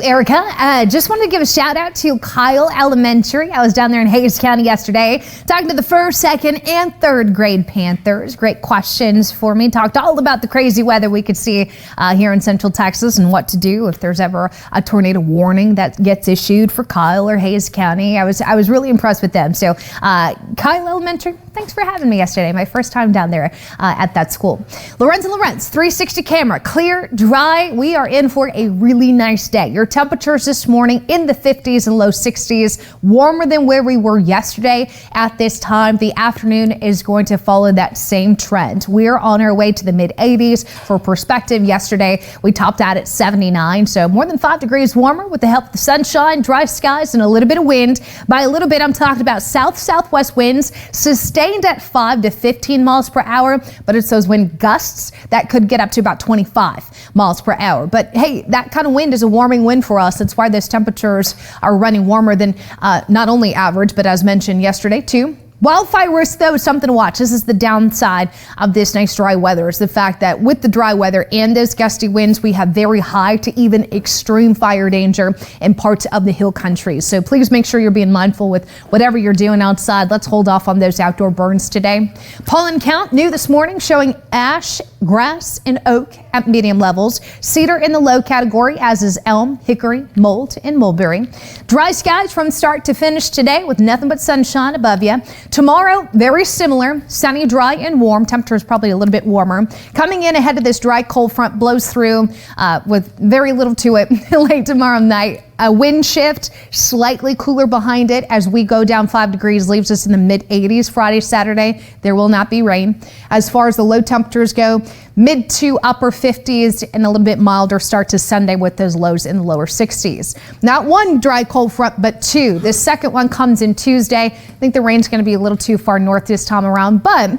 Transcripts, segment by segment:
Erica, just wanted to give a shout out to Kyle Elementary. I was down there in Hayes County yesterday talking to the first, second, and third grade Panthers. Great questions for me. Talked all about the crazy weather we could see here in Central Texas and what to do if there's ever a tornado warning that gets issued for Kyle or Hayes County. I was really impressed with them. So Kyle Elementary, thanks for having me yesterday. My first time down there at that school. Lorenz 360 camera, clear, dry. We are in for a really nice day. Your temperatures this morning in the 50s and low 60s, warmer than where we were yesterday at this time. The afternoon is going to follow that same trend. We're on our way to the mid 80s. For perspective, yesterday we topped out at 79, so more than 5 degrees warmer with the help of the sunshine, dry skies, and a little bit of wind. By a little bit, I'm talking about south-southwest winds sustained at 5 to 15 miles per hour, but it's those wind gusts that could get up to about 25 miles per hour. But hey, that kind of wind is a warming wind for us. That's why those temperatures are running warmer than not only average, but as mentioned yesterday too. Wildfire risk, though, is something to watch. This is the downside of this nice dry weather, is the fact that with the dry weather and those gusty winds, we have very high to even extreme fire danger in parts of the hill country. So please make sure you're being mindful with whatever you're doing outside. Let's hold off on those outdoor burns today. Pollen count new this morning, showing ash, grass, and oak at medium levels. Cedar in the low category, as is elm, hickory, mold, and mulberry. Dry skies from start to finish today with nothing but sunshine above you. Tomorrow, very similar, sunny, dry, and warm. Temperature is probably a little bit warmer. Coming in ahead of this dry cold front blows through with very little to it late tomorrow night. A wind shift, slightly cooler behind it as we go down 5 degrees, leaves us in the mid 80s Friday, Saturday. There will not be rain. As far as the low temperatures go, mid to upper 50s and a little bit milder start to Sunday with those lows in the lower 60s. Not one dry cold front, but two. This second one comes in Tuesday. I think the rain's going to be a little too far north this time around, but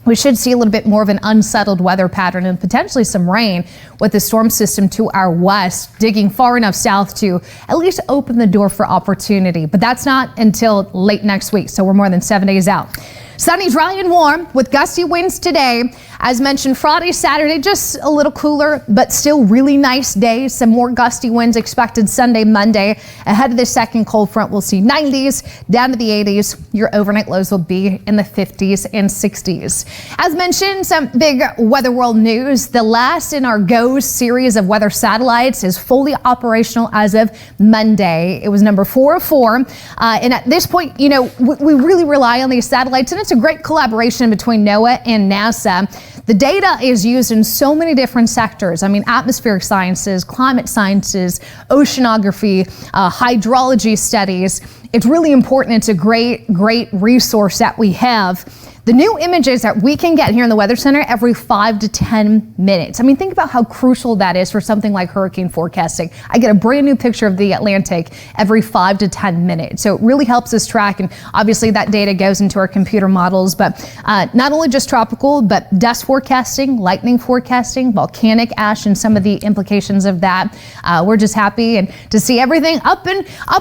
we should see a little bit more of an unsettled weather pattern and potentially some rain with the storm system to our west, digging far enough south to at least open the door for opportunity. But that's not until late next week, so we're more than 7 days out. Sunny, dry, and warm with gusty winds today. As mentioned, Friday, Saturday, just a little cooler, but still really nice days. Some more gusty winds expected Sunday, Monday. Ahead of the second cold front, we'll see 90s down to the 80s. Your overnight lows will be in the 50s and 60s. As mentioned, some big weather world news. The last in our GO series of weather satellites is fully operational as of Monday. It was number 4 of 4. And at this point, you know, we really rely on these satellites, and it's a great collaboration between NOAA and NASA. The data is used in so many different sectors. I mean, atmospheric sciences, climate sciences, oceanography, hydrology studies. It's really important. It's a great resource that we have. The new images that we can get here in the Weather Center every 5 to 10 minutes. I mean, think about how crucial that is for something like hurricane forecasting. I get a brand new picture of the Atlantic every 5 to 10 minutes. So it really helps us track, and obviously that data goes into our computer models, but not only just tropical, but dust forecasting, lightning forecasting, volcanic ash, and some of the implications of that. We're just happy and to see everything up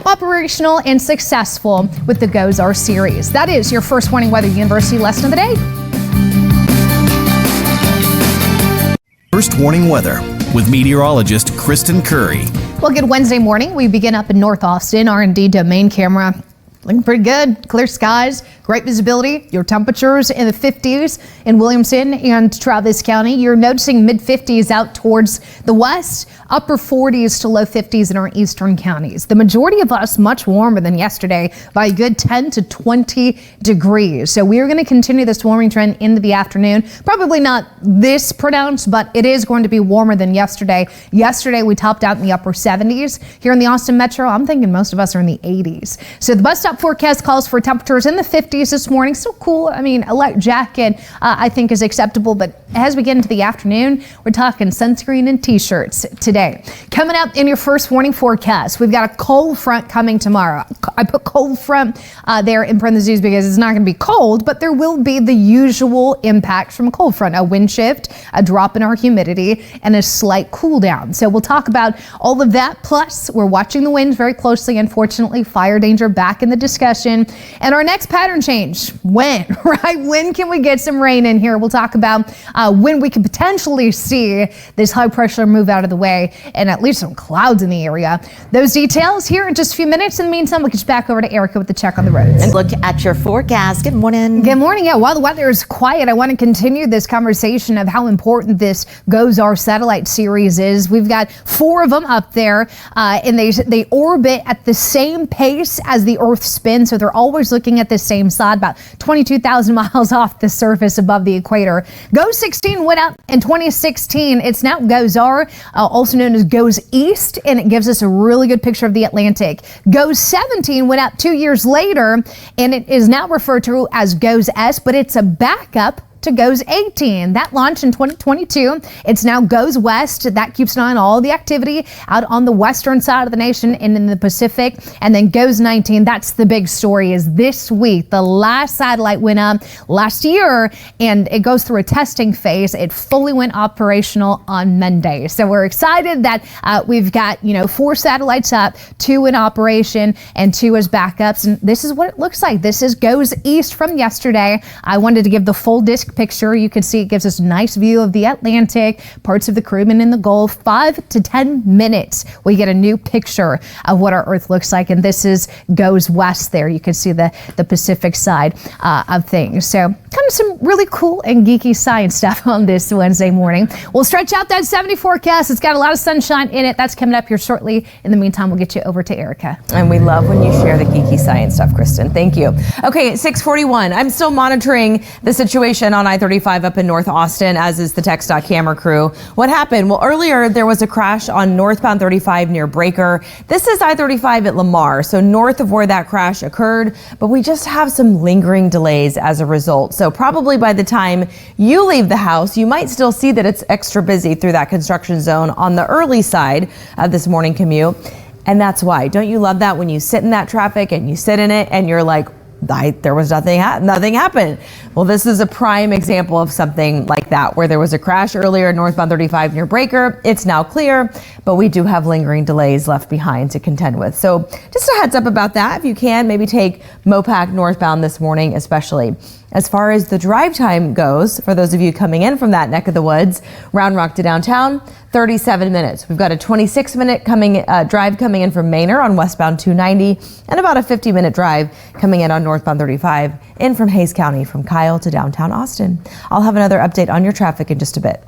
operational and successful with the GOES-R series. That is your First Warning Weather University lesson of the day. First Warning Weather with meteorologist Kristen Currie. Well, good Wednesday morning. We begin up in North Austin. R&D domain camera looking pretty good. Clear skies, great visibility. Your temperatures in the 50s in Williamson and Travis County. You're noticing mid 50s out towards the west, upper 40s to low 50s in our eastern counties. The majority of us much warmer than yesterday by a good 10 to 20 degrees. So we are going to continue this warming trend into the afternoon. Probably not this pronounced, but it is going to be warmer than yesterday. Yesterday we topped out in the upper 70s. Here in the Austin metro, I'm thinking most of us are in the 80s. So the bus stop forecast calls for temperatures in the 50s this morning. Still cool. I mean, a light jacket I think is acceptable, but as we get into the afternoon, we're talking sunscreen and t-shirts today. Coming up in your First Warning forecast, we've got a cold front coming tomorrow. I put cold front there in parentheses because it's not going to be cold, but there will be the usual impacts from a cold front, a wind shift, a drop in our humidity, and a slight cool down. So we'll talk about all of that. Plus, we're watching the winds very closely. Unfortunately, fire danger back in the discussion. And our next pattern change, when, right? When can we get some rain in here? We'll talk about when we could potentially see this high pressure move out of the way and at least some clouds in the area. Those details here in just a few minutes. In the meantime, we'll get you back over to Erica with the check on the roads. And look at your forecast. Good morning. Good morning. Yeah, while the weather is quiet, I want to continue this conversation of how important this GOES-R satellite series is. We've got 4 of them up there, and they orbit at the same pace as the Earth spins, so they're always looking at the same side, about 22,000 miles off the surface above the equator. GOES-16 went up in 2016. It's now GOES-R, also known as GOES-East, and it gives us a really good picture of the Atlantic. GOES-17 went up 2 years later, and it is now referred to as GOES-S, but it's a backup to GOES-18. That launched in 2022. It's now GOES-West. That keeps an eye on all the activity out on the western side of the nation and in the Pacific. And then GOES-19, that's the big story, is this week. The last satellite went up last year, and it goes through a testing phase. It fully went operational on Monday. So we're excited that we've got, 4 satellites up, 2 in operation, and 2 as backups. And this is what it looks like. This is GOES-East from yesterday. I wanted to give the full disk picture. You can see it gives us a nice view of the Atlantic, parts of the Caribbean and the Gulf. 5 to 10 minutes, we get a new picture of what our Earth looks like. And this is GOES-West there. You can see the Pacific side of things. So kind of some really cool and geeky science stuff on this Wednesday morning. We'll stretch out that 70 forecast. It's got a lot of sunshine in it. That's coming up here shortly. In the meantime, we'll get you over to Erica. And we love when you share the geeky science stuff, Kristen. Thank you. Okay, 6:41. I'm still monitoring the situation on I-35 up in North Austin, as is the TxDOT camera crew. What happened? Well, earlier there was a crash on northbound 35 near Breaker. This is I-35 at Lamar, so north of where that crash occurred, but we just have some lingering delays as a result. So probably by the time you leave the house, you might still see that it's extra busy through that construction zone on the early side of this morning commute. And that's why. Don't you love that when you sit in that traffic and you sit in it and you're like, there was nothing happened. Well, this is a prime example of something like that, where there was a crash earlier northbound 35 near Breaker. It's now clear, but we do have lingering delays left behind to contend with. So just a heads up about that. If you can, maybe take Mopac northbound this morning, especially. As far as the drive time goes, for those of you coming in from that neck of the woods, Round Rock to downtown, 37 minutes. We've got a 26-minute drive coming in from Manor on westbound 290, and about a 50-minute drive coming in on northbound 35 in from Hays County from Kyle to downtown Austin. I'll have another update on your traffic in just a bit.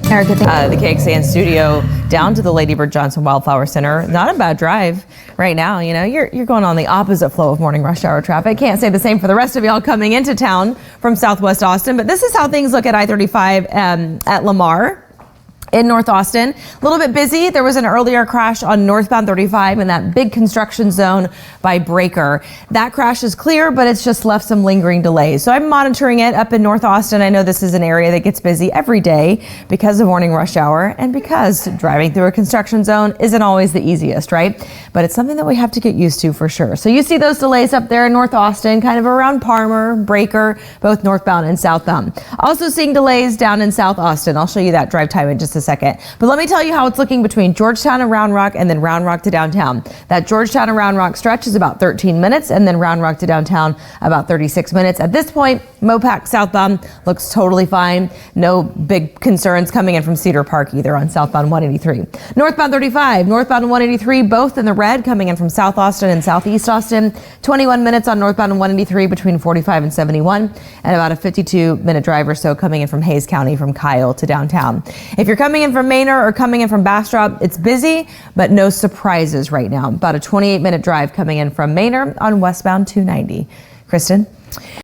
Erica, the KXAN studio down to the Lady Bird Johnson Wildflower Center. Not a bad drive right now. You're going on the opposite flow of morning rush hour traffic. Can't say the same for the rest of y'all coming into town from Southwest Austin, but this is how things look at I-35 at Lamar. In North Austin, a little bit busy. There was an earlier crash on northbound 35 in that big construction zone by Breaker. That crash is clear, but it's just left some lingering delays. So I'm monitoring it up in North Austin. I know this is an area that gets busy every day because of morning rush hour and because driving through a construction zone isn't always the easiest, right? But it's something that we have to get used to for sure. So you see those delays up there in North Austin, kind of around Parmer, Breaker, both northbound and southbound. Also seeing delays down in South Austin. I'll show you that drive time in just a second. But let me tell you how it's looking between Georgetown and Round Rock, and then Round Rock to downtown. That Georgetown and Round Rock stretch is about 13 minutes, and then Round Rock to downtown about 36 minutes. At this point, Mopac southbound looks totally fine. No big concerns coming in from Cedar Park either on southbound 183. Northbound 35, northbound 183, both in the red coming in from South Austin and Southeast Austin. 21 minutes on northbound 183 between 45 and 71, and about a 52-minute drive or so coming in from Hays County from Kyle to downtown. If you're coming in from Manor or coming in from Bastrop, it's busy, but no surprises right now. About a 28-minute drive coming in from Manor on westbound 290. Kristen?